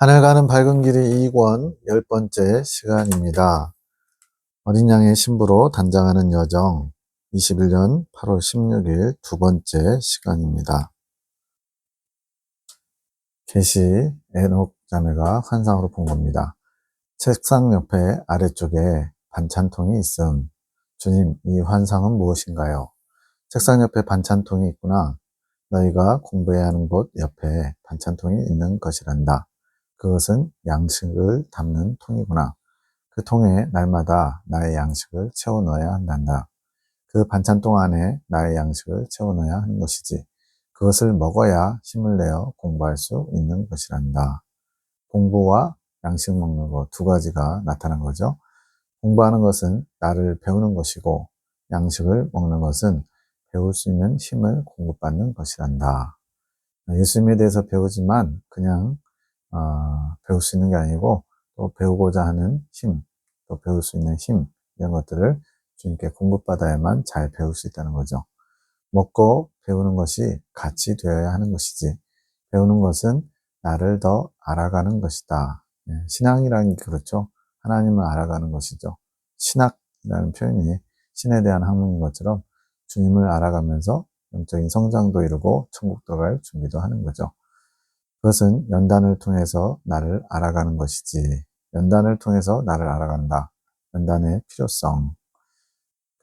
하늘 가는 밝은 길이 2권 10번째 시간입니다. 어린 양의 신부로 단장하는 여정 21년 8월 16일 두 번째 시간입니다. 계시 에녹 자매가 환상으로 본 겁니다. 책상 옆에 아래쪽에 반찬통이 있음. 주님, 이 환상은 무엇인가요? 책상 옆에 반찬통이 있구나. 너희가 공부해야 하는 곳 옆에 반찬통이 있는 것이란다. 그것은 양식을 담는 통이구나. 그 통에 날마다 나의 양식을 채워 넣어야 한단다. 그 반찬통 안에 나의 양식을 채워 넣어야 하는 것이지. 그것을 먹어야 힘을 내어 공부할 수 있는 것이란다. 공부와 양식 먹는 것 두 가지가 나타난 거죠. 공부하는 것은 나를 배우는 것이고, 양식을 먹는 것은 배울 수 있는 힘을 공급받는 것이란다. 예수님에 대해서 배우지만 그냥 배울 수 있는 게 아니고 또 배우고자 하는 힘, 또 배울 수 있는 힘, 이런 것들을 주님께 공급받아야만 잘 배울 수 있다는 거죠. 먹고 배우는 것이 같이 되어야 하는 것이지, 배우는 것은 나를 더 알아가는 것이다. 신앙이라는 게 그렇죠. 하나님을 알아가는 것이죠. 신학이라는 표현이 신에 대한 학문인 것처럼 주님을 알아가면서 영적인 성장도 이루고 천국 들어갈 준비도 하는 거죠. 그것은 연단을 통해서 나를 알아가는 것이지. 연단을 통해서 나를 알아간다. 연단의 필요성.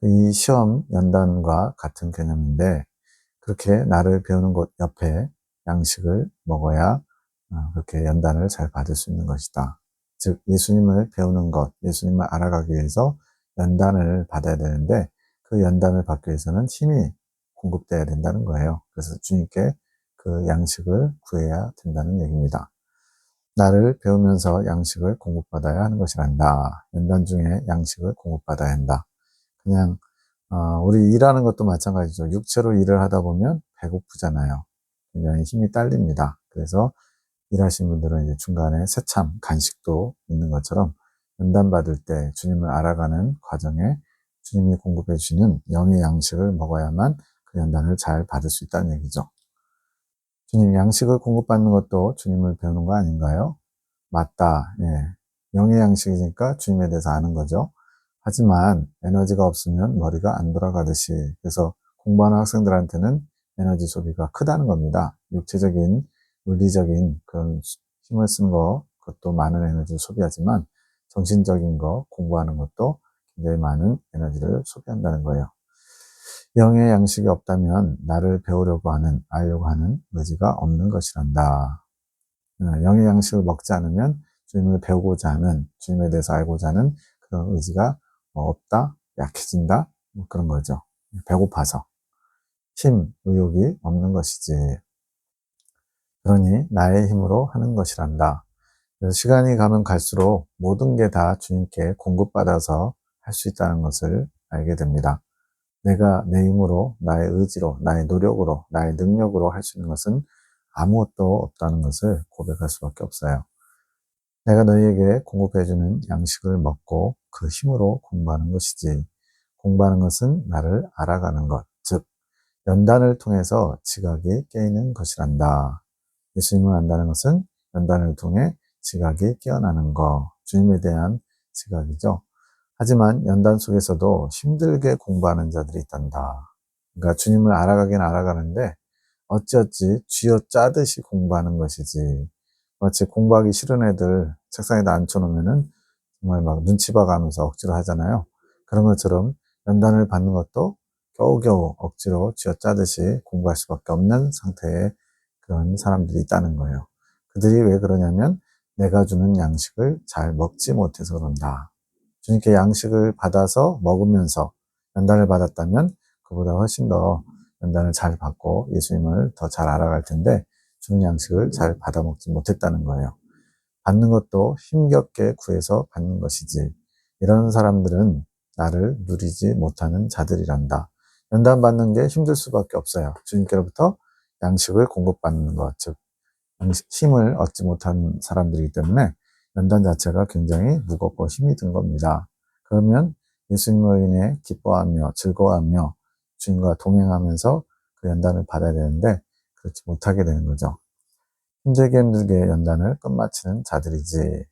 이 시험 연단과 같은 개념인데, 그렇게 나를 배우는 곳 옆에 양식을 먹어야 그렇게 연단을 잘 받을 수 있는 것이다. 즉, 예수님을 배우는 것, 예수님을 알아가기 위해서 연단을 받아야 되는데, 그 연단을 받기 위해서는 힘이 공급돼야 된다는 거예요. 그래서 주님께 그 양식을 구해야 된다는 얘기입니다. 나를 배우면서 양식을 공급받아야 하는 것이란다. 연단 중에 양식을 공급받아야 한다. 그냥 우리 일하는 것도 마찬가지죠. 육체로 일을 하다 보면 배고프잖아요. 굉장히 힘이 딸립니다. 그래서 일하시는 분들은 이제 중간에 새참, 간식도 있는 것처럼 연단받을 때 주님을 알아가는 과정에 주님이 공급해 주시는 영의 양식을 먹어야만 그 연단을 잘 받을 수 있다는 얘기죠. 주님 양식을 공급받는 것도 주님을 배우는 거 아닌가요? 맞다. 예. 영의 양식이니까 주님에 대해서 아는 거죠. 하지만 에너지가 없으면 머리가 안 돌아가듯이, 그래서 공부하는 학생들한테는 에너지 소비가 크다는 겁니다. 육체적인, 물리적인 그런 힘을 쓰는 거, 그것도 많은 에너지를 소비하지만 정신적인 거, 공부하는 것도 굉장히 많은 에너지를 소비한다는 거예요. 영의 양식이 없다면 나를 배우려고 하는, 알려고 하는 의지가 없는 것이란다. 영의 양식을 먹지 않으면 주님을 배우고자 하는, 주님에 대해서 알고자 하는 그런 의지가 없다, 약해진다, 뭐 그런 거죠. 배고파서. 힘, 의욕이 없는 것이지. 그러니 나의 힘으로 하는 것이란다. 그래서 시간이 가면 갈수록 모든 게 다 주님께 공급받아서 할 수 있다는 것을 알게 됩니다. 내가 내 힘으로, 나의 의지로, 나의 노력으로, 나의 능력으로 할 수 있는 것은 아무것도 없다는 것을 고백할 수밖에 없어요. 내가 너희에게 공급해주는 양식을 먹고 그 힘으로 공부하는 것이지. 공부하는 것은 나를 알아가는 것, 즉 연단을 통해서 지각이 깨이는 것이란다. 예수님을 안다는 것은 연단을 통해 지각이 깨어나는 것, 주님에 대한 지각이죠. 하지만 연단 속에서도 힘들게 공부하는 자들이 있단다. 그러니까 주님을 알아가긴 알아가는데 어찌어찌 쥐어짜듯이 공부하는 것이지. 마치 공부하기 싫은 애들 책상에다 앉혀놓으면은 정말 막 눈치 봐가면서 억지로 하잖아요. 그런 것처럼 연단을 받는 것도 겨우겨우 억지로 쥐어짜듯이 공부할 수밖에 없는 상태의 그런 사람들이 있다는 거예요. 그들이 왜 그러냐면 내가 주는 양식을 잘 먹지 못해서 그런다. 주님께 양식을 받아서 먹으면서 연단을 받았다면 그보다 훨씬 더 연단을 잘 받고 예수님을 더 잘 알아갈 텐데 주는 양식을 잘 받아 먹지 못했다는 거예요. 받는 것도 힘겹게 구해서 받는 것이지. 이런 사람들은 나를 누리지 못하는 자들이란다. 연단 받는 게 힘들 수밖에 없어요. 주님께로부터 양식을 공급받는 것, 즉 힘을 얻지 못한 사람들이기 때문에 연단 자체가 굉장히 무겁고 힘이 든 겁니다. 그러면 예수님으로 인해 기뻐하며 즐거워하며 주님과 동행하면서 그 연단을 받아야 되는데 그렇지 못하게 되는 거죠. 힘들게 연단을 끝마치는 자들이지.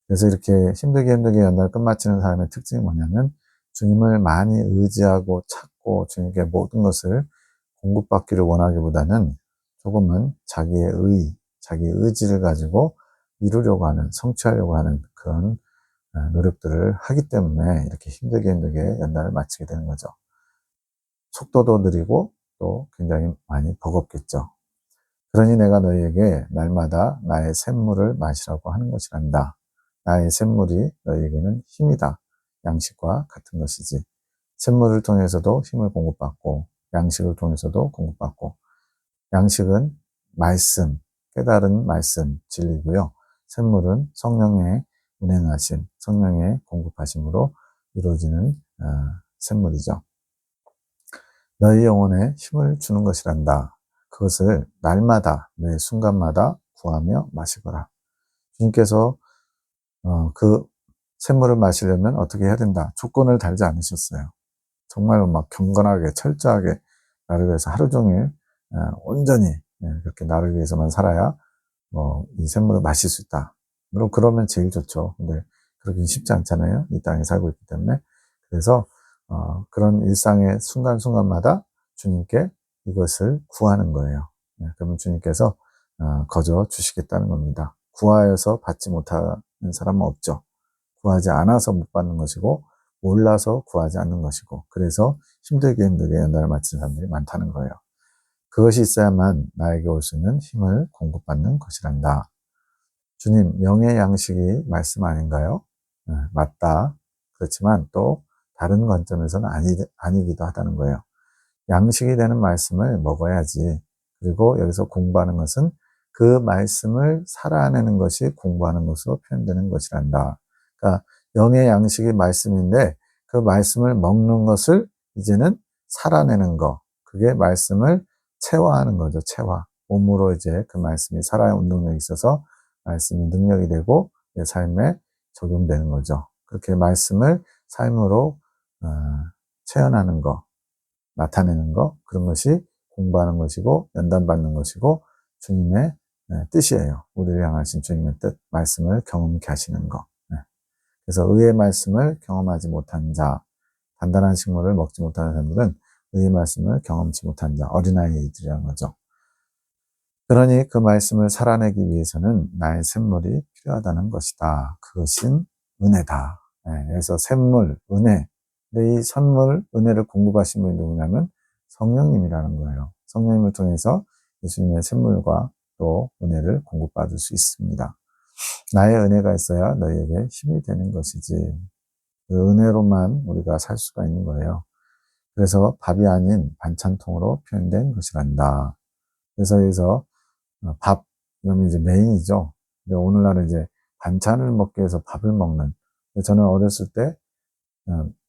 그래서 이렇게 힘들게 연단을 끝마치는 사람의 특징이 뭐냐면 주님을 많이 의지하고 찾고 주님께 모든 것을 공급받기를 원하기보다는 조금은 자기의 의지를 가지고 이루려고 하는, 성취하려고 하는 그런 노력들을 하기 때문에 이렇게 힘들게 연단을 마치게 되는 거죠. 속도도 느리고 또 굉장히 많이 버겁겠죠. 그러니 내가 너희에게 날마다 나의 샘물을 마시라고 하는 것이란다. 나의 샘물이 너희에게는 힘이다. 양식과 같은 것이지. 샘물을 통해서도 힘을 공급받고 양식을 통해서도 공급받고, 양식은 말씀, 깨달은 말씀, 진리고요. 샘물은 성령의 운행하심, 성령의 공급하심으로 이루어지는 샘물이죠. 너희 영혼에 힘을 주는 것이란다. 그것을 날마다 매 순간마다 구하며 마시거라. 주님께서 그 샘물을 마시려면 어떻게 해야 된다. 조건을 달지 않으셨어요. 정말로 막 경건하게 철저하게 나를 위해서 하루 종일 온전히 그렇게 나를 위해서만 살아야 이 샘물을 마실 수 있다. 물론 그러면 제일 좋죠. 근데 그러긴 쉽지 않잖아요. 이 땅에 살고 있기 때문에. 그래서 그런 일상의 순간순간마다 주님께 이것을 구하는 거예요. 그러면 주님께서 거저 주시겠다는 겁니다. 구하여서 받지 못하는 사람은 없죠. 구하지 않아서 못 받는 것이고 몰라서 구하지 않는 것이고, 그래서 힘들게 연단을 마치는 사람들이 많다는 거예요. 그것이 있어야만 나에게 올 수 있는 힘을 공급받는 것이란다. 주님, 영의 양식이 말씀 아닌가요? 맞다. 그렇지만 또 다른 관점에서는 아니기도 하다는 거예요. 양식이 되는 말씀을 먹어야지. 그리고 여기서 공부하는 것은 그 말씀을 살아내는 것이 공부하는 것으로 표현되는 것이란다. 그러니까 영의 양식이 말씀인데 그 말씀을 먹는 것을 이제는 살아내는 거. 그게 말씀을 체화하는 거죠. 체화. 몸으로 이제 그 말씀이 살아야 운동력이 있어서 말씀이 능력이 되고 내 삶에 적용되는 거죠. 그렇게 말씀을 삶으로 체현하는 거, 나타내는 거, 그런 것이 공부하는 것이고 연단받는 것이고 주님의 뜻이에요. 우리를 향하신 주님의 뜻, 말씀을 경험케 하시는 거. 그래서 의의 말씀을 경험하지 못한 자, 단단한 식물을 먹지 못하는 사람들은 의의 말씀을 경험치 못한 자, 어린아이들이라는 거죠. 그러니 그 말씀을 살아내기 위해서는 나의 샘물이 필요하다는 것이다. 그것은 은혜다. 그래서 샘물, 은혜. 근데 이 선물, 은혜를 공급하신 분이 누구냐면 성령님이라는 거예요. 성령님을 통해서 예수님의 샘물과 또 은혜를 공급받을 수 있습니다. 나의 은혜가 있어야 너희에게 힘이 되는 것이지. 그 은혜로만 우리가 살 수가 있는 거예요. 그래서 밥이 아닌 반찬통으로 표현된 것이란다. 그래서 여기서 밥, 이러면 이제 메인이죠. 근데 오늘날은 이제 반찬을 먹기 위해서 밥을 먹는. 저는 어렸을 때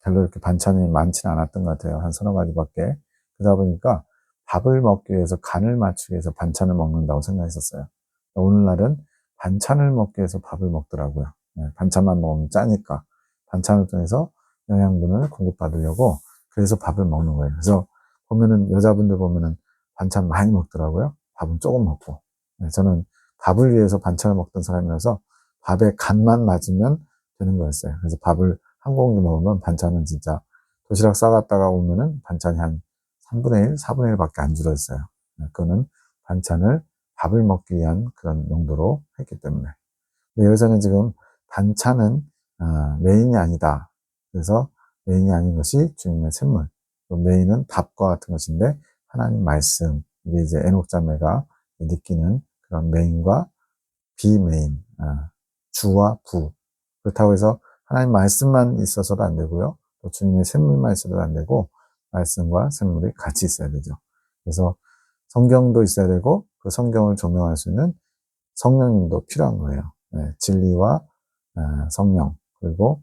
별로 이렇게 반찬이 많지는 않았던 것 같아요. 한 서너 가지밖에. 그러다 보니까 밥을 먹기 위해서 간을 맞추기 위해서 반찬을 먹는다고 생각했었어요. 오늘날은 반찬을 먹기 위해서 밥을 먹더라고요. 반찬만 먹으면 짜니까. 반찬을 통해서 영양분을 공급받으려고 그래서 밥을 먹는 거예요. 그래서 보면은 여자분들 보면은 반찬 많이 먹더라고요. 밥은 조금 먹고. 저는 밥을 위해서 반찬을 먹던 사람이라서 밥에 간만 맞으면 되는 거였어요. 그래서 밥을 한 공기 먹으면 반찬은 진짜 도시락 싸갔다가 오면은 반찬이 한 3분의 1, 4분의 1밖에 안 줄어있어요. 그거는 반찬을 밥을 먹기 위한 그런 용도로 했기 때문에. 근데 여기서는 지금 반찬은 메인이 아니다. 그래서 메인이 아닌 것이 주님의 샘물. 메인은 밥과 같은 것인데 하나님 말씀. 이게 이제 에녹 자매가 느끼는 그런 메인과 비메인, 주와 부. 그렇다고 해서 하나님 말씀만 있어서도 안 되고요. 또 주님의 샘물만 있어도 안 되고 말씀과 샘물이 같이 있어야 되죠. 그래서 성경도 있어야 되고 그 성경을 조명할 수 있는 성령님도 필요한 거예요. 진리와 성령, 그리고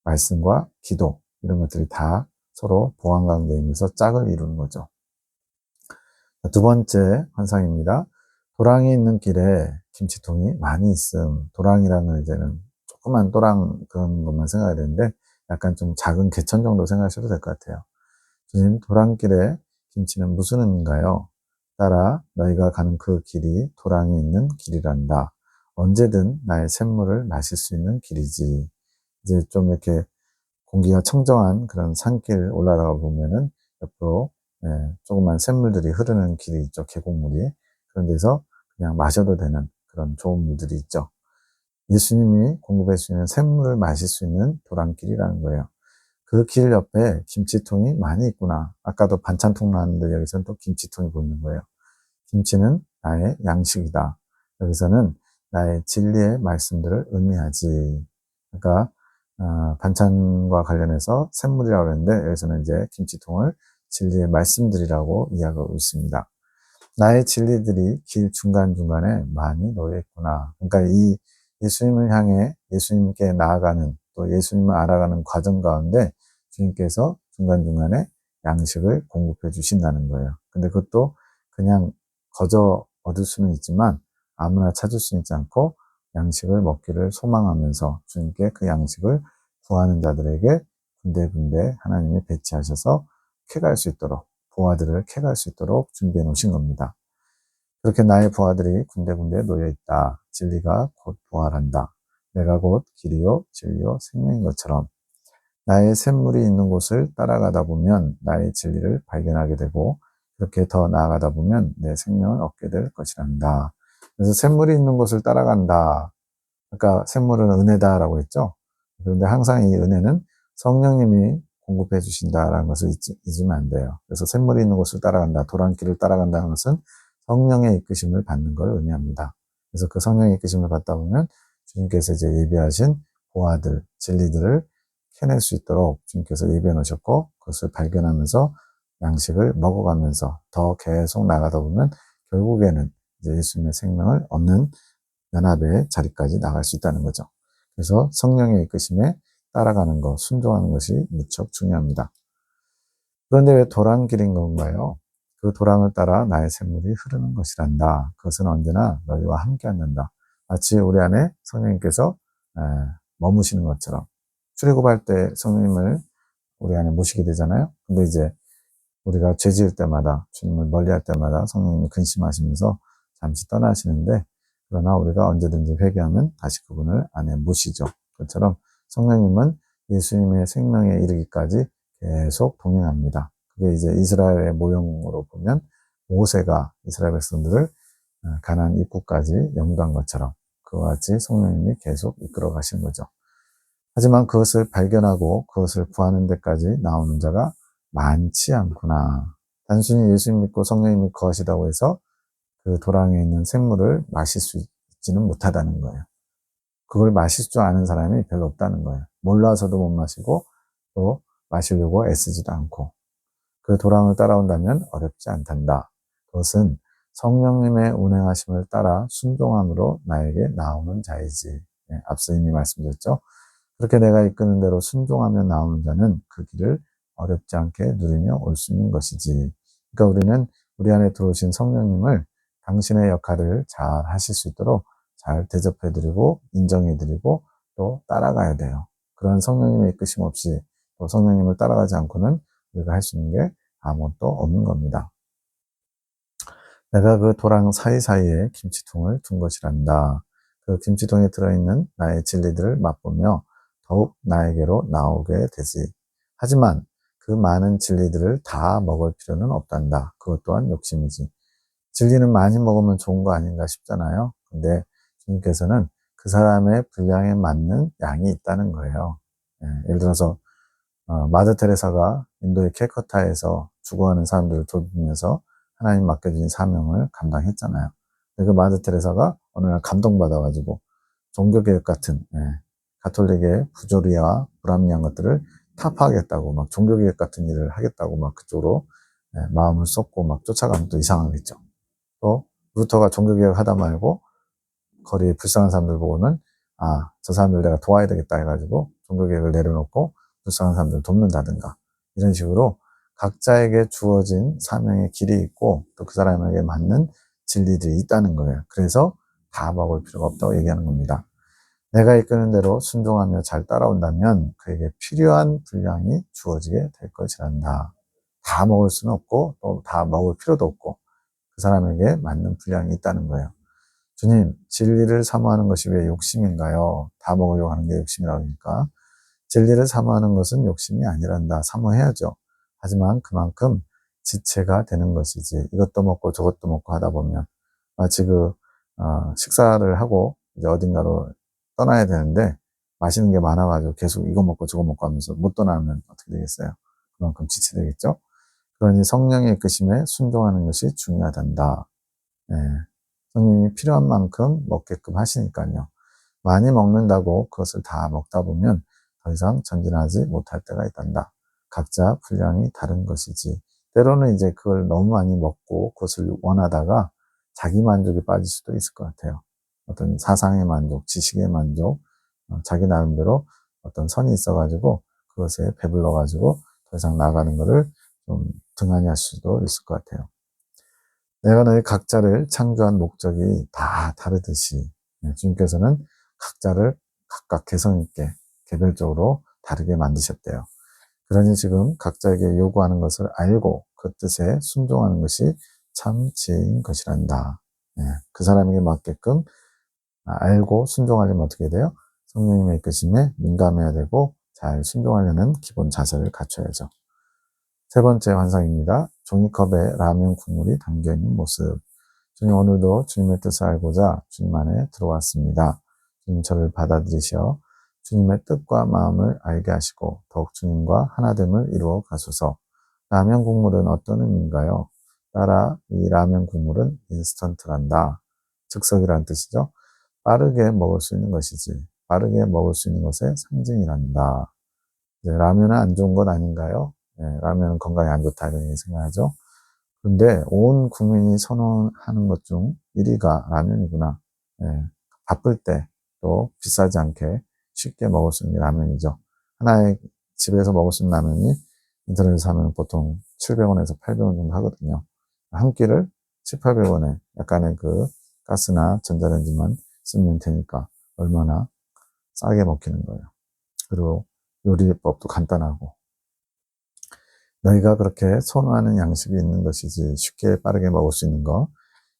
말씀과 기도, 이런 것들이 다 서로 보완 관계에 있면서 짝을 이루는 거죠. 두 번째 환상입니다. 도랑이 있는 길에 김치통이 많이 있음. 도랑이라는 이제는 조그만 도랑 그런 것만 생각해야 되는데 약간 좀 작은 개천 정도 생각하셔도 될 것 같아요. 주님, 도랑길에 김치는 무슨 의미인가요? 따라 너희가 가는 그 길이 도랑이 있는 길이란다. 언제든 나의 샘물을 마실 수 있는 길이지. 이제 좀 이렇게 공기가 청정한 그런 산길 올라가다 보면은 옆으로 조그만 샘물들이 흐르는 길이 있죠. 계곡물이. 그런 데서 그냥 마셔도 되는 그런 좋은 물들이 있죠. 예수님이 공급해 주시는 샘물을 마실 수 있는 도랑길이라는 거예요. 그 길 옆에 김치통이 많이 있구나. 아까도 반찬통 나왔는데 여기서는 또 김치통이 보이는 거예요. 김치는 나의 양식이다. 여기서는 나의 진리의 말씀들을 의미하지. 그러니까 반찬과 관련해서 샘물이라고 그랬는데 여기서는 이제 김치통을 진리의 말씀들이라고 이야기하고 있습니다. 나의 진리들이 길 중간중간에 많이 놓여 있구나. 그러니까 이 예수님을 향해 예수님께 나아가는 또 예수님을 알아가는 과정 가운데 주님께서 중간중간에 양식을 공급해 주신다는 거예요. 근데 그것도 그냥 거저 얻을 수는 있지만 아무나 찾을 수 있지 않고 양식을 먹기를 소망하면서 주님께 그 양식을 구하는 자들에게 군데군데 하나님이 배치하셔서 캐갈 수 있도록 보아들을 캐갈 수 있도록 준비해 놓으신 겁니다. 그렇게 나의 보아들이 군데군데 놓여 있다. 진리가 곧 부활한다. 내가 곧 길이요 진리요 생명인 것처럼 나의 샘물이 있는 곳을 따라가다 보면 나의 진리를 발견하게 되고 그렇게 더 나아가다 보면 내 생명을 얻게 될 것이란다. 그래서 샘물이 있는 곳을 따라간다. 그러니까 샘물은 은혜다라고 했죠. 그런데 항상 이 은혜는 성령님이 공급해 주신다라는 것을 잊으면 안 돼요. 그래서 샘물이 있는 곳을 따라간다, 도랑길을 따라간다는 것은 성령의 이끄심을 받는 걸 의미합니다. 그래서 그 성령의 이끄심을 받다 보면 주님께서 이제 예비하신 보아들, 진리들을 캐낼 수 있도록 주님께서 예비해 놓으셨고 그것을 발견하면서 양식을 먹어가면서 더 계속 나가다 보면 결국에는 이제 예수님의 생명을 얻는 연합의 자리까지 나갈 수 있다는 거죠. 그래서 성령의 이끄심에 따라가는 것, 순종하는 것이 무척 중요합니다. 그런데 왜 도랑길인 건가요? 그 도랑을 따라 나의 샘물이 흐르는 것이란다. 그것은 언제나 너희와 함께 앉는다. 마치 우리 안에 성령님께서 머무시는 것처럼 출애굽할 때 성령님을 우리 안에 모시게 되잖아요. 근데 이제 우리가 죄 지을 때마다 주님을 멀리할 때마다 성령님이 근심하시면서 잠시 떠나시는데 그러나 우리가 언제든지 회개하면 다시 그분을 안에 모시죠. 그것처럼 성령님은 예수님의 생명에 이르기까지 계속 동행합니다. 그게 이제 이스라엘의 모형으로 보면 모세가 이스라엘 백성들을 가나안 입구까지 영도한 것처럼 그와 같이 성령님이 계속 이끌어 가시는 거죠. 하지만 그것을 발견하고 그것을 구하는 데까지 나오는 자가 많지 않구나. 단순히 예수님 믿고 성령님이 거하시다고 해서 그 도랑에 있는 샘물을 마실 수 있지는 못하다는 거예요. 그걸 마실 줄 아는 사람이 별로 없다는 거예요. 몰라서도 못 마시고 또 마시려고 애쓰지도 않고 그 도랑을 따라온다면 어렵지 않단다. 그것은 성령님의 운행하심을 따라 순종함으로 나에게 나오는 자이지. 네, 앞서 이미 말씀드렸죠. 그렇게 내가 이끄는 대로 순종하며 나오는 자는 그 길을 어렵지 않게 누리며 올 수 있는 것이지. 그러니까 우리는 우리 안에 들어오신 성령님을 당신의 역할을 잘 하실 수 있도록 잘 대접해드리고 인정해드리고 또 따라가야 돼요. 그런 성령님의 이끄심 없이 또 성령님을 따라가지 않고는 우리가 할 수 있는 게 아무것도 없는 겁니다. 내가 그 도랑 사이사이에 김치통을 둔 것이란다. 그 김치통에 들어있는 나의 진리들을 맛보며 더욱 나에게로 나오게 되지. 하지만 그 많은 진리들을 다 먹을 필요는 없단다. 그것 또한 욕심이지. 진리는 많이 먹으면 좋은 거 아닌가 싶잖아요. 근데 주님께서는 그 사람의 분량에 맞는 양이 있다는 거예요. 예를 들어서 마더 테레사가 인도의 캘커타에서 죽어가는 사람들을 돌보면서 하나님 맡겨주신 사명을 감당했잖아요. 그 마더 테레사가 어느 날 감동받아가지고 종교개혁 같은 가톨릭의 부조리와 불합리한 것들을 타파하겠다고 막 종교개혁 같은 일을 하겠다고 막 그쪽으로 마음을 쏟고 막 쫓아가면 또 이상하겠죠. 또 루터가 종교개혁 하다 말고 거리에 불쌍한 사람들 보고는 저 사람들 내가 도와야 되겠다 해가지고 종교개혁을 내려놓고 불쌍한 사람들 돕는다든가 이런 식으로 각자에게 주어진 사명의 길이 있고 또 그 사람에게 맞는 진리들이 있다는 거예요. 그래서 다 먹을 필요가 없다고 얘기하는 겁니다. 내가 이끄는 대로 순종하며 잘 따라온다면 그에게 필요한 분량이 주어지게 될 것이란다. 다 먹을 수는 없고 또 다 먹을 필요도 없고 그 사람에게 맞는 분량이 있다는 거예요. 주님, 진리를 사모하는 것이 왜 욕심인가요? 다 먹으려고 하는 게 욕심이라고 하니까. 진리를 사모하는 것은 욕심이 아니란다. 사모해야죠. 하지만 그만큼 지체가 되는 것이지. 이것도 먹고 저것도 먹고 하다 보면 마치 식사를 하고 이제 어딘가로 떠나야 되는데 맛있는 게 많아가지고 계속 이거 먹고 저거 먹고 하면서 못 떠나면 어떻게 되겠어요? 그만큼 지체되겠죠? 그러니 성령의 이끄심에 순종하는 것이 중요하단다. 예. 성령이 필요한 만큼 먹게끔 하시니까요. 많이 먹는다고 그것을 다 먹다 보면 더 이상 전진하지 못할 때가 있단다. 각자 분량이 다른 것이지. 때로는 이제 그걸 너무 많이 먹고 그것을 원하다가 자기 만족에 빠질 수도 있을 것 같아요. 어떤 사상의 만족, 지식의 만족, 자기 나름대로 어떤 선이 있어가지고 그것에 배불러가지고 더 이상 나가는 것을 좀 등한히 할 수도 있을 것 같아요. 내가 너희 각자를 창조한 목적이 다 다르듯이 주님께서는 각자를 각각 개성 있게 개별적으로 다르게 만드셨대요. 그러니 지금 각자에게 요구하는 것을 알고 그 뜻에 순종하는 것이 참 지혜인 것이란다. 그 사람에게 맞게끔 알고 순종하려면 어떻게 돼요? 성령님의 이끄심에 민감해야 되고 잘 순종하려는 기본 자세를 갖춰야죠. 세 번째 환상입니다. 종이컵에 라면 국물이 담겨있는 모습. 주님, 오늘도 주님의 뜻을 알고자 주님 안에 들어왔습니다. 주님 저를 받아들이셔 주님의 뜻과 마음을 알게 하시고 더욱 주님과 하나됨을 이루어 가소서. 라면 국물은 어떤 의미인가요? 따라 이 라면 국물은 인스턴트란다. 즉석이란 뜻이죠. 빠르게 먹을 수 있는 것이지. 빠르게 먹을 수 있는 것의 상징이란다. 라면은 안 좋은 것 아닌가요? 라면은 건강에 안 좋다 이런 생각하죠. 근데 온 국민이 선호하는 것 중 1위가 라면이구나. 바쁠 때 또 비싸지 않게 쉽게 먹을 수 있는 게 라면이죠. 하나의 집에서 먹을 수 있는 라면이 인터넷에서 사면 보통 700원에서 800원 정도 하거든요. 한 끼를 7, 800원에 약간의 가스나 전자레인지만 쓰면 되니까 얼마나 싸게 먹히는 거예요. 그리고 요리법도 간단하고 너희가 그렇게 선호하는 양식이 있는 것이지 쉽게 빠르게 먹을 수 있는 거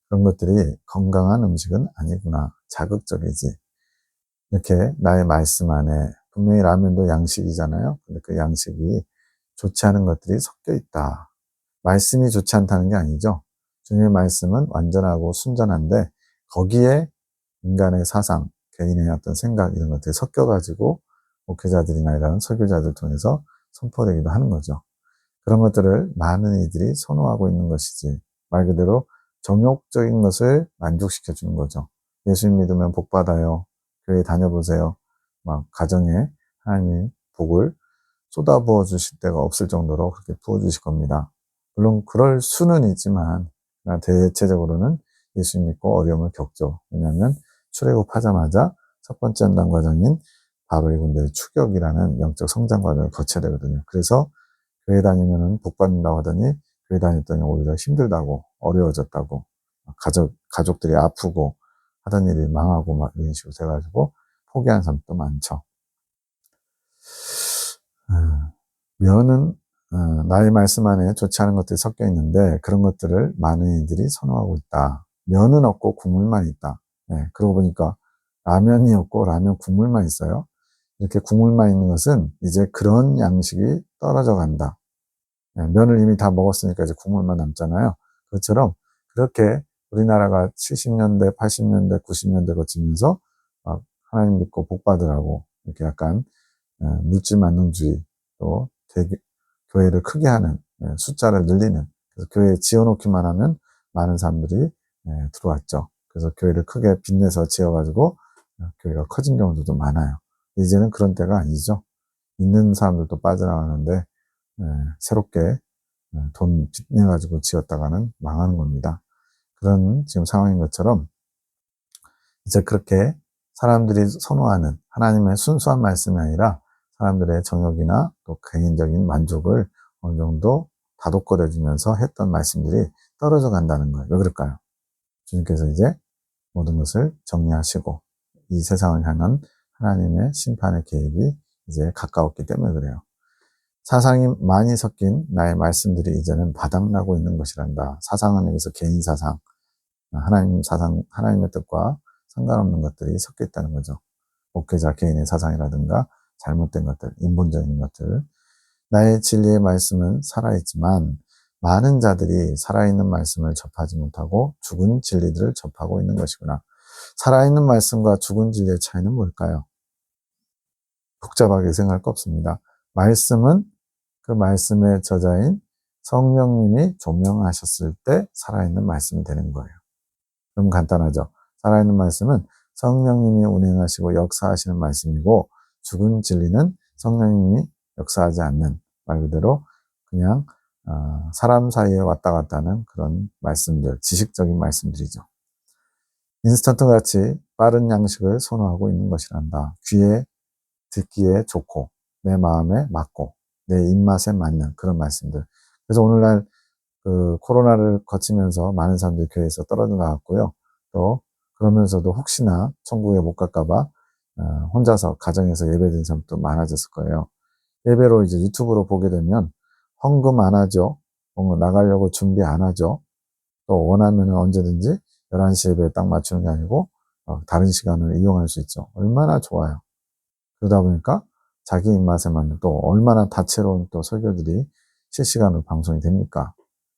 그런 것들이 건강한 음식은 아니구나. 자극적이지. 이렇게 나의 말씀 안에 분명히 라면도 양식이잖아요. 근데 그 양식이 좋지 않은 것들이 섞여 있다. 말씀이 좋지 않다는 게 아니죠. 주님의 말씀은 완전하고 순전한데 거기에 인간의 사상, 개인의 어떤 생각 이런 것들이 섞여가지고 목회자들이나 이런 설교자들 통해서 선포되기도 하는 거죠. 그런 것들을 많은 이들이 선호하고 있는 것이지 말 그대로 정욕적인 것을 만족시켜 주는 거죠. 예수 믿으면 복 받아요. 교회 다녀보세요. 막 가정에 하나님이 복을 쏟아부어 주실 때가 없을 정도로 그렇게 부어 주실 겁니다. 물론 그럴 수는 있지만 대체적으로는 예수 믿고 어려움을 겪죠. 왜냐하면 출애굽하자마자 첫 번째 연단 과정인 바로 이군대의 추격이라는 영적 성장 과정을 거쳐야 되거든요. 그래서 교회 다니면은 복 받는다고 하더니 교회 다녔더니 오히려 힘들다고 어려워졌다고 가족들이 아프고 하던 일이 망하고 막 이런 식으로 돼가지고 포기한 사람도 많죠. 면은 나의 말씀 안에 좋지 않은 것들이 섞여 있는데 그런 것들을 많은 이들이 선호하고 있다. 면은 없고 국물만 있다. 그러고 보니까 라면이 없고 라면 국물만 있어요. 이렇게 국물만 있는 것은 이제 그런 양식이 떨어져 간다. 면을 이미 다 먹었으니까 이제 국물만 남잖아요. 그것처럼 그렇게 우리나라가 70년대, 80년대, 90년대 거치면서 막 하나님 믿고 복 받으라고 이렇게 약간 물질 만능주의 또 교회를 크게 하는 숫자를 늘리는 그래서 교회에 지어놓기만 하면 많은 사람들이 들어왔죠. 그래서 교회를 크게 빚내서 지어가지고 교회가 커진 경우도 많아요. 이제는 그런 때가 아니죠. 있는 사람들도 빠져나가는데 새롭게 돈 빚내가지고 지었다가는 망하는 겁니다. 그런 지금 상황인 것처럼 이제 그렇게 사람들이 선호하는 하나님의 순수한 말씀이 아니라 사람들의 정욕이나 또 개인적인 만족을 어느 정도 다독거려주면서 했던 말씀들이 떨어져 간다는 거예요. 왜 그럴까요? 주님께서 이제 모든 것을 정리하시고 이 세상을 향한 하나님의 심판의 계획이 이제 가까웠기 때문에 그래요. 사상이 많이 섞인 나의 말씀들이 이제는 바닥나고 있는 것이란다. 사상은 여기서 개인 사상, 하나님 사상, 하나님의 뜻과 상관없는 것들이 섞여 있다는 거죠. 목회자 개인의 사상이라든가 잘못된 것들, 인본적인 것들. 나의 진리의 말씀은 살아있지만 많은 자들이 살아있는 말씀을 접하지 못하고 죽은 진리들을 접하고 있는 것이구나. 살아있는 말씀과 죽은 진리의 차이는 뭘까요? 복잡하게 생각할 거 없습니다. 말씀은 그 말씀의 저자인 성령님이 조명하셨을 때 살아있는 말씀이 되는 거예요. 그럼 간단하죠. 살아있는 말씀은 성령님이 운행하시고 역사하시는 말씀이고, 죽은 진리는 성령님이 역사하지 않는, 말 그대로 그냥 사람 사이에 왔다 갔다 하는 그런 말씀들, 지식적인 말씀들이죠. 인스턴트 같이 빠른 양식을 선호하고 있는 것이란다. 귀에 듣기에 좋고 내 마음에 맞고 내 입맛에 맞는 그런 말씀들. 그래서 오늘날 그 코로나를 거치면서 많은 사람들이 교회에서 떨어져 나갔고요. 또 그러면서도 혹시나 천국에 못 갈까봐 혼자서 가정에서 예배드리는 사람도 많아졌을 거예요. 예배로 이제 유튜브로 보게 되면 헌금 안 하죠. 뭔가 나가려고 준비 안 하죠. 또 원하면 언제든지 11시 예배에 딱 맞추는 게 아니고 다른 시간을 이용할 수 있죠. 얼마나 좋아요. 그러다 보니까 자기 입맛에 맞는, 또 얼마나 다채로운 또 설교들이 실시간으로 방송이 됩니까?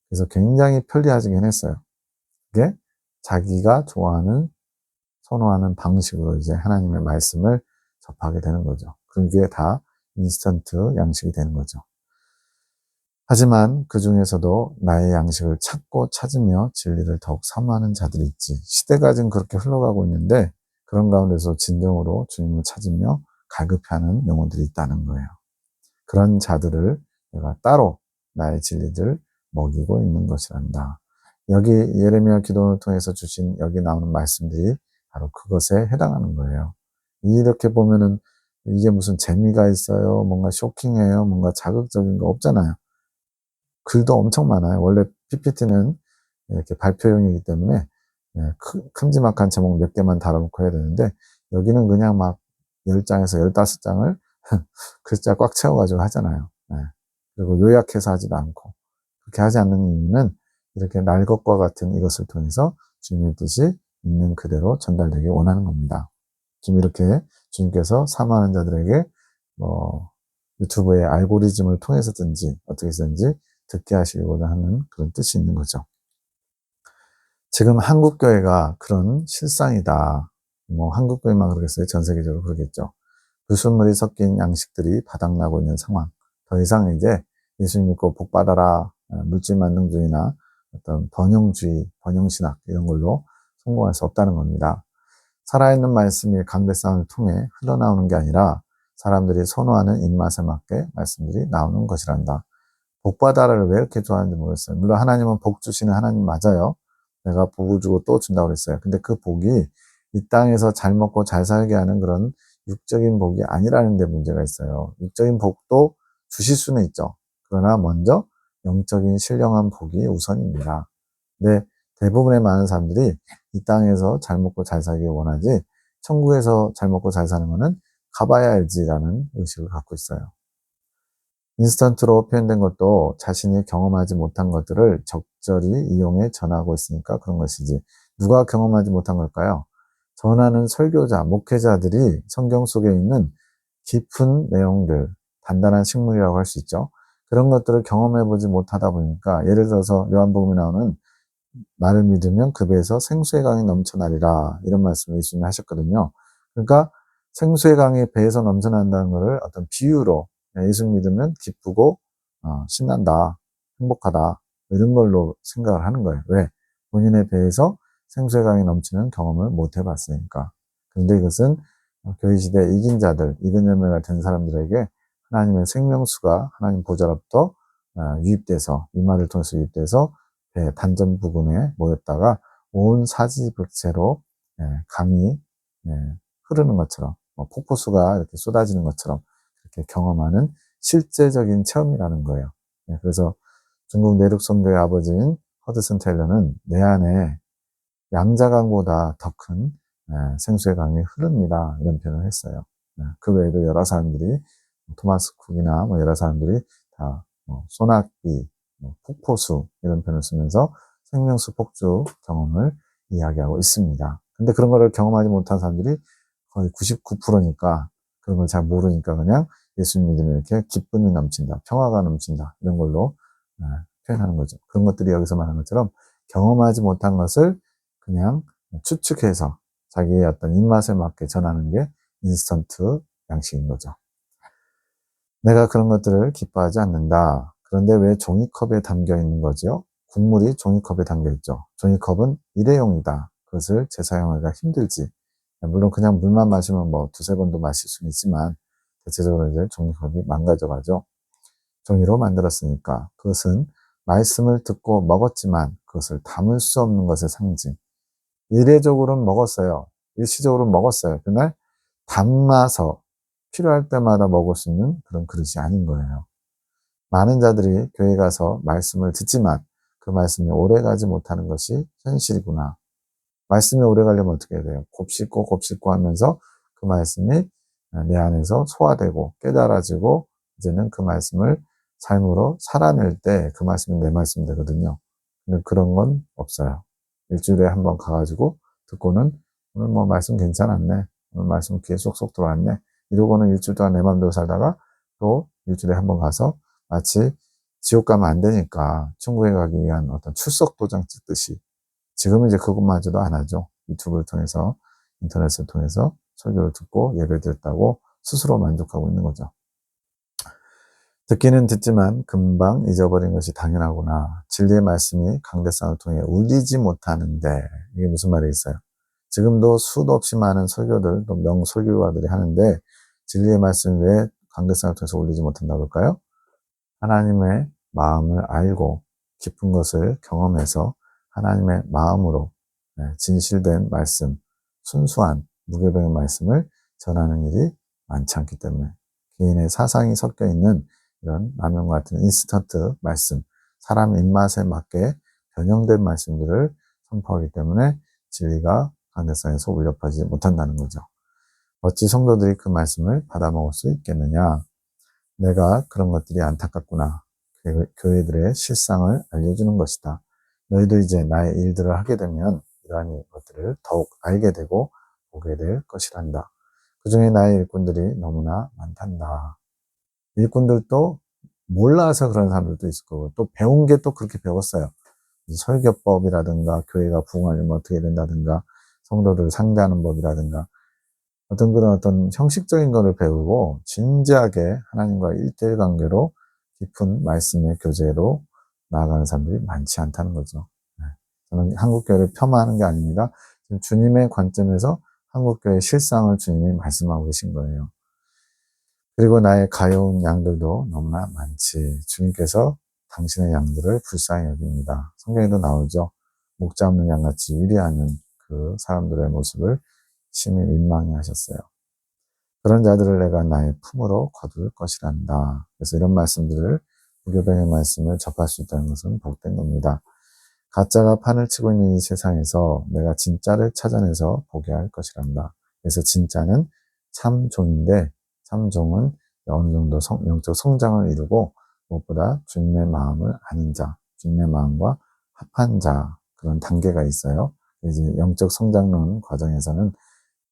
그래서 굉장히 편리해지긴 했어요. 그게 자기가 좋아하는, 선호하는 방식으로 이제 하나님의 말씀을 접하게 되는 거죠. 그게 다 인스턴트 양식이 되는 거죠. 하지만 그 중에서도 나의 양식을 찾고 찾으며 진리를 더욱 사모하는 자들이 있지. 시대가 지금 그렇게 흘러가고 있는데 그런 가운데서 진정으로 주님을 찾으며 갈급해하는 영혼들이 있다는 거예요. 그런 자들을 내가 따로 나의 진리를 먹이고 있는 것이란다. 여기 예레미야 기도를 통해서 주신 여기 나오는 말씀들이 바로 그것에 해당하는 거예요. 이렇게 보면은 이게 무슨 재미가 있어요? 뭔가 쇼킹해요? 뭔가 자극적인 거 없잖아요. 글도 엄청 많아요. 원래 PPT는 이렇게 발표용이기 때문에 큼지막한 제목 몇 개만 달아놓고 해야 되는데 여기는 그냥 막 10장에서 15장을 글자 꽉 채워가지고 하잖아요. 그리고 요약해서 하지도 않고. 그렇게 하지 않는 이유는 이렇게 날 것과 같은 이것을 통해서 주님의 뜻이 있는 그대로 전달되길 원하는 겁니다. 지금 이렇게 주님께서 사모하는 자들에게 유튜브의 알고리즘을 통해서든지 어떻게 해서든지 듣게 하시고자 하는 그런 뜻이 있는 거죠. 지금 한국교회가 그런 실상이다. 한국교회만 그러겠어요? 전 세계적으로 그러겠죠. 불순물이 섞인 양식들이 바닥나고 있는 상황. 더 이상 이제 예수님 믿고 복 받아라, 물질 만능주의나 어떤 번영주의, 번영신학 이런 걸로 성공할 수 없다는 겁니다. 살아있는 말씀이 강대상을 통해 흘러나오는 게 아니라 사람들이 선호하는 입맛에 맞게 말씀들이 나오는 것이란다. 복 받아라를 왜 이렇게 좋아하는지 모르겠어요. 물론 하나님은 복 주시는 하나님 맞아요. 내가 복을 주고 또 준다고 그랬어요. 근데 그 복이 이 땅에서 잘 먹고 잘 살게 하는 그런 육적인 복이 아니라는 데 문제가 있어요. 육적인 복도 주실 수는 있죠. 그러나 먼저 영적인 신령한 복이 우선입니다. 근데 대부분의 많은 사람들이 이 땅에서 잘 먹고 잘 살길 원하지 천국에서 잘 먹고 잘 사는 거는 가봐야 알지라는 의식을 갖고 있어요. 인스턴트로 표현된 것도 자신이 경험하지 못한 것들을 적절히 이용해 전하고 있으니까 그런 것이지. 누가 경험하지 못한 걸까요? 전하는 설교자, 목회자들이 성경 속에 있는 깊은 내용들, 단단한 식물이라고 할 수 있죠. 그런 것들을 경험해보지 못하다 보니까, 예를 들어서 요한복음에 나오는 나를 믿으면 그 배에서 생수의 강이 넘쳐나리라, 이런 말씀을 예수님이 하셨거든요. 그러니까 생수의 강이 배에서 넘쳐난다는 것을 어떤 비유로, 예수 믿으면 기쁘고 신난다, 행복하다, 이런 걸로 생각을 하는 거예요. 왜? 본인의 배에서 생수의 강이 넘치는 경험을 못 해봤으니까. 그런데 이것은 교회 시대에 이긴 자들, 이근 열매가 된 사람들에게 하나님의 생명수가 하나님 보좌로부터 유입돼서, 이 말을 통해서 유입돼서 배 단전 부근에 모였다가 온 사지백체로 강이 흐르는 것처럼, 폭포수가 이렇게 쏟아지는 것처럼 이렇게 경험하는 실제적인 체험이라는 거예요. 그래서 중국 내륙 선교의 아버지인 허드슨 테일러는 내 안에 양자강보다 더 큰 생수의 강이 흐릅니다, 이런 표현을 했어요. 그 외에도 여러 사람들이 토마스 쿡이나 뭐 여러 사람들이 다 소낙비, 폭포수 이런 표현을 쓰면서 생명수 폭주 경험을 이야기하고 있습니다. 근데 그런 거를 경험하지 못한 사람들이 거의 99%니까 그런 걸 잘 모르니까 그냥 예수님 믿으면 이렇게 기쁨이 넘친다, 평화가 넘친다 이런 걸로 표현하는 거죠. 그런 것들이 여기서 말하는 것처럼 경험하지 못한 것을 그냥 추측해서 자기의 어떤 입맛에 맞게 전하는 게 인스턴트 양식인 거죠. 내가 그런 것들을 기뻐하지 않는다. 그런데 왜 종이컵에 담겨 있는 거죠? 국물이 종이컵에 담겨 있죠. 종이컵은 일회용이다. 그것을 재사용하기가 힘들지. 물론 그냥 물만 마시면 뭐 두세 번도 마실 수는 있지만 대체적으로 이제 종이컵이 망가져가죠. 종이로 만들었으니까 그것은 말씀을 듣고 먹었지만 그것을 담을 수 없는 것의 상징. 일회적으로는 먹었어요. 일시적으로는 먹었어요. 그날 담아서 필요할 때마다 먹을 수 있는 그런 그릇이 아닌 거예요. 많은 자들이 교회 가서 말씀을 듣지만 그 말씀이 오래가지 못하는 것이 현실이구나. 말씀이 오래가려면 어떻게 해야 돼요? 곱씹고 곱씹고 하면서 그 말씀이 내 안에서 소화되고 깨달아지고 이제는 그 말씀을 삶으로 살아낼 때 그 말씀이 내 말씀이 되거든요. 근데 그런 건 없어요. 일주일에 한 번 가가지고 듣고는 오늘 뭐 말씀 괜찮았네. 오늘 말씀 귀에 쏙쏙 들어왔네. 이러고는 일주일 동안 내 마음대로 살다가 또 일주일에 한 번 가서 마치 지옥 가면 안 되니까 천국에 가기 위한 어떤 출석 도장 찍듯이 지금은 이제 그것마저도 안 하죠. 유튜브를 통해서, 인터넷을 통해서 설교를 듣고 예배 드렸다고 스스로 만족하고 있는 거죠. 듣기는 듣지만 금방 잊어버린 것이 당연하구나. 진리의 말씀이 강대상을 통해 울리지 못하는데 이게 무슨 말이겠어요? 지금도 수도 없이 많은 설교들, 또 명설교가들이 하는데 진리의 말씀이 왜 강대상을 통해서 울리지 못한다고 할까요? 하나님의 마음을 알고 깊은 것을 경험해서 하나님의 마음으로 진실된 말씀, 순수한 무교병의 말씀을 전하는 일이 많지 않기 때문에 개인의 사상이 섞여 있는 이런 라면과 같은 인스턴트 말씀, 사람 입맛에 맞게 변형된 말씀들을 선포하기 때문에 진리가 강대상에서 울려 퍼지지 못한다는 거죠. 어찌 성도들이 그 말씀을 받아먹을 수 있겠느냐? 내가 그런 것들이 안타깝구나. 교회들의 실상을 알려주는 것이다. 너희도 이제 나의 일들을 하게 되면 이러한 것들을 더욱 알게 되고 보게 될 것이란다. 그 중에 나의 일꾼들이 너무나 많단다. 일꾼들도 몰라서 그런 사람들도 있을 거고 또 배운 게 또 그렇게 배웠어요. 설교법이라든가 교회가 부흥하려면 어떻게 된다든가 성도를 상대하는 법이라든가 어떤 그런 어떤 형식적인 거를 배우고 진지하게 하나님과 1대1 관계로 깊은 말씀의 교제로 나아가는 사람들이 많지 않다는 거죠. 저는 한국교회를 폄하하는 게 아닙니다. 지금 주님의 관점에서 한국교회의 실상을 주님이 말씀하고 계신 거예요. 그리고 나의 가여운 양들도 너무나 많지. 주님께서 당신의 양들을 불쌍히 여깁니다. 성경에도 나오죠. 목자 없는 양같이 유리하는 그 사람들의 모습을 심히 민망해 하셨어요. 그런 자들을 내가 나의 품으로 거둘 것이란다. 그래서 이런 말씀들을 무교병의 말씀을 접할 수 있다는 것은 복된 겁니다. 가짜가 판을 치고 있는 이 세상에서 내가 진짜를 찾아내서 보게 할 것이란다. 그래서 진짜는 참종인데 참종은 어느 정도 영적 성장을 이루고 무엇보다 주님의 마음을 아는 자, 주님의 마음과 합한 자 그런 단계가 있어요. 이제 영적 성장론 과정에서는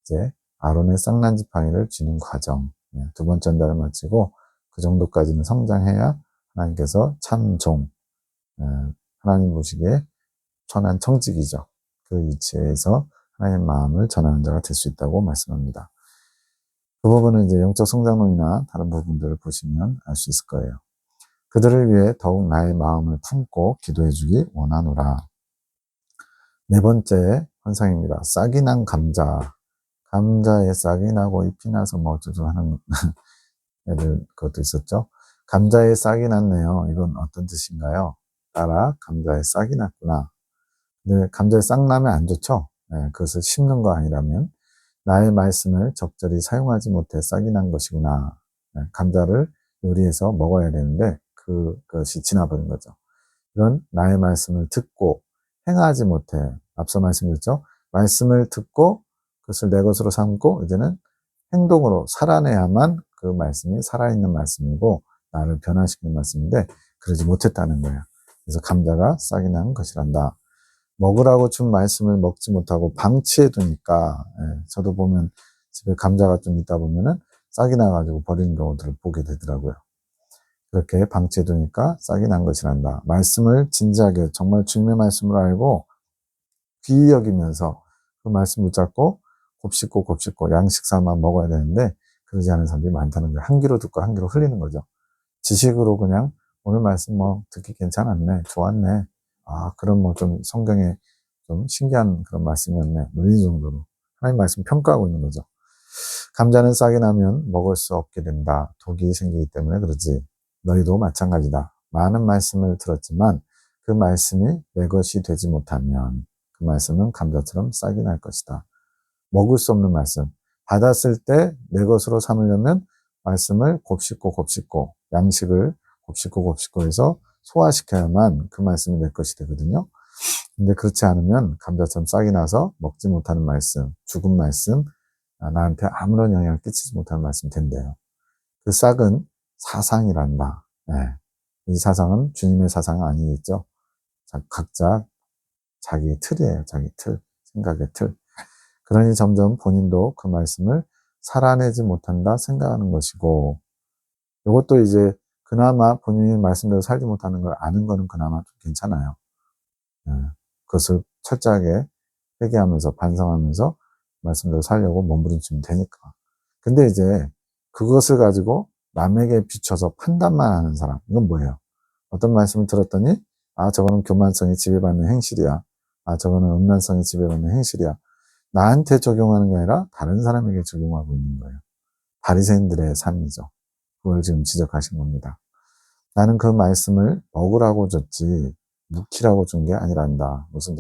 이제 아론의 쌍난 지팡이를 쥐는 과정, 두 번째 전달을 마치고 그 정도까지는 성장해야 하나님께서 참종, 하나님 보시기에 천한 청직이죠. 그 위치에서 하나님의 마음을 전하는 자가 될 수 있다고 말씀합니다. 그 부분은 이제 영적 성장론이나 다른 부분들을 보시면 알 수 있을 거예요. 그들을 위해 더욱 나의 마음을 품고 기도해 주기 원하노라. 네 번째 환상입니다. 싹이 난 감자. 감자에 싹이 나고 잎이 나서 뭐 어쩌고 하는 애들 그것도 있었죠. 감자에 싹이 났네요. 이건 어떤 뜻인가요? 따라 감자에 싹이 났구나. 근데 감자에 싹 나면 안 좋죠. 그것을 심는 거 아니라면 나의 말씀을 적절히 사용하지 못해 싹이 난 것이구나. 감자를 요리해서 먹어야 되는데 그것이 지나버린 거죠. 이런 나의 말씀을 듣고 행하지 못해 앞서 말씀드렸죠. 말씀을 듣고 그것을 내 것으로 삼고 이제는 행동으로 살아내야만 그 말씀이 살아있는 말씀이고 나를 변화시키는 말씀인데 그러지 못했다는 거예요. 그래서 감자가 싹이 난 것이란다. 먹으라고 준 말씀을 먹지 못하고 방치해 두니까, 저도 보면 집에 감자가 좀 있다 보면은 싹이 나가지고 버리는 경우들을 보게 되더라고요. 그렇게 방치해 두니까 싹이 난 것이란다. 말씀을 진지하게 정말 주님의 말씀을 알고 귀히 여기면서 그 말씀 붙잡고 곱씹고 양식 삼아 먹어야 되는데 그러지 않은 사람들이 많다는 거예요. 한 귀로 듣고 한 귀로 흘리는 거죠. 지식으로 그냥 오늘 말씀 뭐 듣기 괜찮았네, 좋았네. 아, 그런 뭐 좀 성경에 좀 신기한 그런 말씀이었네. 뭐 이 정도로 하나님 말씀 평가하고 있는 거죠. 감자는 싹이 나면 먹을 수 없게 된다. 독이 생기기 때문에 그러지. 너희도 마찬가지다. 많은 말씀을 들었지만 그 말씀이 내 것이 되지 못하면 그 말씀은 감자처럼 싹이 날 것이다. 먹을 수 없는 말씀. 받았을 때 내 것으로 삼으려면 말씀을 곱씹고 양식을 곱씹고 해서 소화시켜야만 그 말씀이 내 것이 되거든요. 근데 그렇지 않으면 감자처럼 싹이 나서 먹지 못하는 말씀, 죽은 말씀, 나한테 아무런 영향을 끼치지 못하는 말씀이 된대요. 그 싹은 사상이란다. 네. 이 사상은 주님의 사상은 아니겠죠. 각자 자기 틀이에요. 자기 틀, 생각의 틀. 그러니 점점 본인도 그 말씀을 살아내지 못한다 생각하는 것이고, 이것도 이제 그나마 본인이 말씀대로 살지 못하는 걸 아는 거는 그나마 좀 괜찮아요. 그것을 철저하게 회개하면서 반성하면서 말씀대로 살려고 몸부림치면 되니까. 근데 이제 그것을 가지고 남에게 비춰서 판단만 하는 사람, 이건 뭐예요? 어떤 말씀을 들었더니 아, 저거는 교만성이 지배받는 행실이야. 아, 저거는 음란성이 지배받는 행실이야. 나한테 적용하는 게 아니라 다른 사람에게 적용하고 있는 거예요. 바리새인들의 삶이죠. 그걸 지금 지적하신 겁니다. 나는 그 말씀을 먹으라고 줬지 묵히라고 준 게 아니란다. 무슨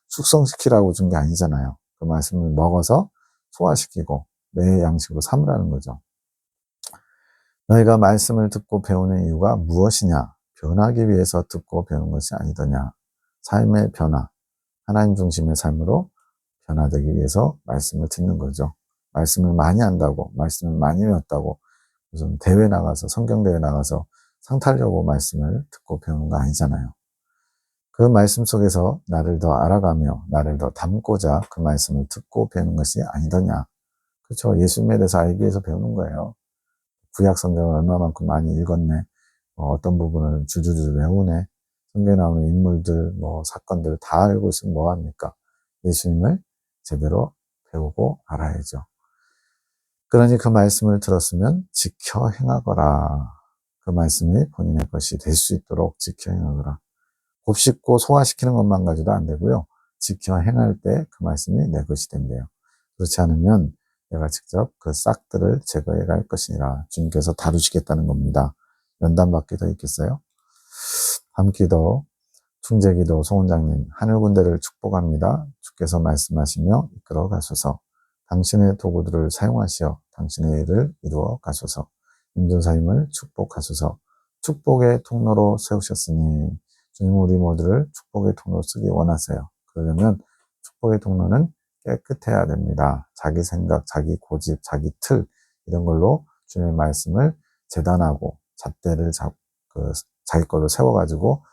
숙성시키라고 준 게 아니잖아요. 그 말씀을 먹어서 소화시키고 내 양식으로 삼으라는 거죠. 너희가 말씀을 듣고 배우는 이유가 무엇이냐? 변하기 위해서 듣고 배우는 것이 아니더냐? 삶의 변화, 하나님 중심의 삶으로 변화되기 위해서 말씀을 듣는 거죠. 말씀을 많이 한다고, 말씀을 많이 외웠다고, 무슨 대회 나가서, 성경대회 나가서 상 타려고 말씀을 듣고 배우는 거 아니잖아요. 그 말씀 속에서 나를 더 알아가며 나를 더 닮고자 그 말씀을 듣고 배우는 것이 아니더냐. 그렇죠. 예수님에 대해서 알기 위해서 배우는 거예요. 구약 성경을 얼마만큼 많이 읽었네. 어떤 부분을 줄줄줄 외우네. 성경에 나오는 인물들, 사건들 다 알고 있으면 뭐합니까? 예수님을 제대로 배우고 알아야죠. 그러니 그 말씀을 들었으면 지켜 행하거라. 그 말씀이 본인의 것이 될 수 있도록 지켜 행하거라. 곱씹고 소화시키는 것만 가지도 안 되고요. 지켜 행할 때 그 말씀이 내 것이 된대요. 그렇지 않으면 내가 직접 그 싹들을 제거해 갈 것이니라. 주님께서 다루시겠다는 겁니다. 연단받기 더 있겠어요? 함기도, 충재기도 송원장님, 하늘군대를 축복합니다. 주께서 말씀하시며 이끌어 가소서. 당신의 도구들을 사용하시어 당신의 일을 이루어 가소서. 임전사님을 축복하소서. 축복의 통로로 세우셨으니 주님 우리 모두를 축복의 통로로 쓰기 원하세요. 그러려면 축복의 통로는 깨끗해야 됩니다. 자기 생각, 자기 고집, 자기 틀 이런 걸로 주님의 말씀을 재단하고 잣대를 자기 걸로 세워가지고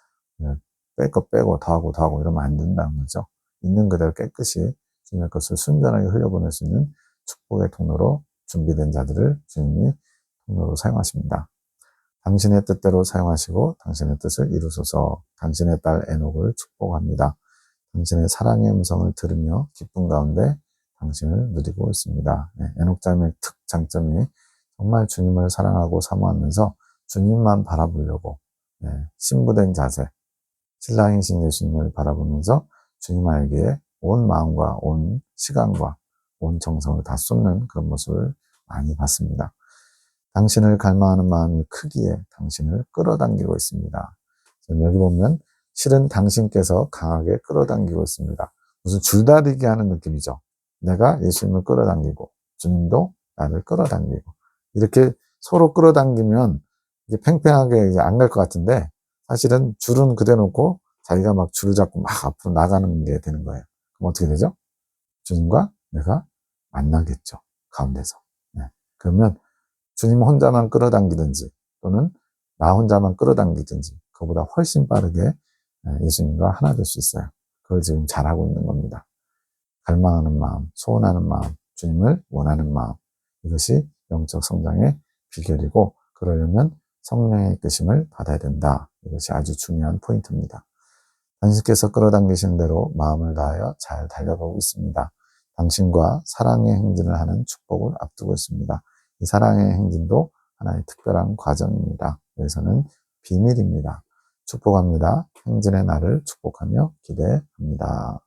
뺄 거 빼고 더하고 이러면 안 된다는 거죠. 있는 그대로 깨끗이 주님의 것을 순전하게 흘려보낼 수 있는 축복의 통로로 준비된 자들을 주님이 통로로 사용하십니다. 당신의 뜻대로 사용하시고 당신의 뜻을 이루소서. 당신의 딸 에녹을 축복합니다. 당신의 사랑의 음성을 들으며 기쁨 가운데 당신을 누리고 있습니다. 에녹자매의 장점이 정말 주님을 사랑하고 사모하면서 주님만 바라보려고 신부된 자세, 신랑이신 예수님을 바라보면서 주님 알기에 온 마음과 온 시간과 온 정성을 다 쏟는 그런 모습을 많이 봤습니다. 당신을 갈망하는 마음이 크기에 당신을 끌어당기고 있습니다. 여기 보면 실은 당신께서 강하게 끌어당기고 있습니다. 무슨 줄다리기 하는 느낌이죠. 내가 예수님을 끌어당기고 주님도 나를 끌어당기고 이렇게 서로 끌어당기면 이제 팽팽하게 이제 안 갈 것 같은데 사실은 줄은 그대 놓고 자기가 막 줄을 잡고 막 앞으로 나가는 게 되는 거예요. 그럼 어떻게 되죠? 주님과 내가 만나겠죠. 가운데서. 그러면 주님 혼자만 끌어당기든지 또는 나 혼자만 끌어당기든지 그보다 훨씬 빠르게 예수님과 하나 될 수 있어요. 그걸 지금 잘하고 있는 겁니다. 갈망하는 마음, 소원하는 마음, 주님을 원하는 마음, 이것이 영적 성장의 비결이고, 그러려면 성령의 이끄심을 받아야 된다. 이것이 아주 중요한 포인트입니다. 당신께서 끌어당기신 대로 마음을 다하여 잘 달려가고 있습니다. 당신과 사랑의 행진을 하는 축복을 앞두고 있습니다. 이 사랑의 행진도 하나의 특별한 과정입니다. 여기서는 비밀입니다. 축복합니다. 행진의 날을 축복하며 기대합니다.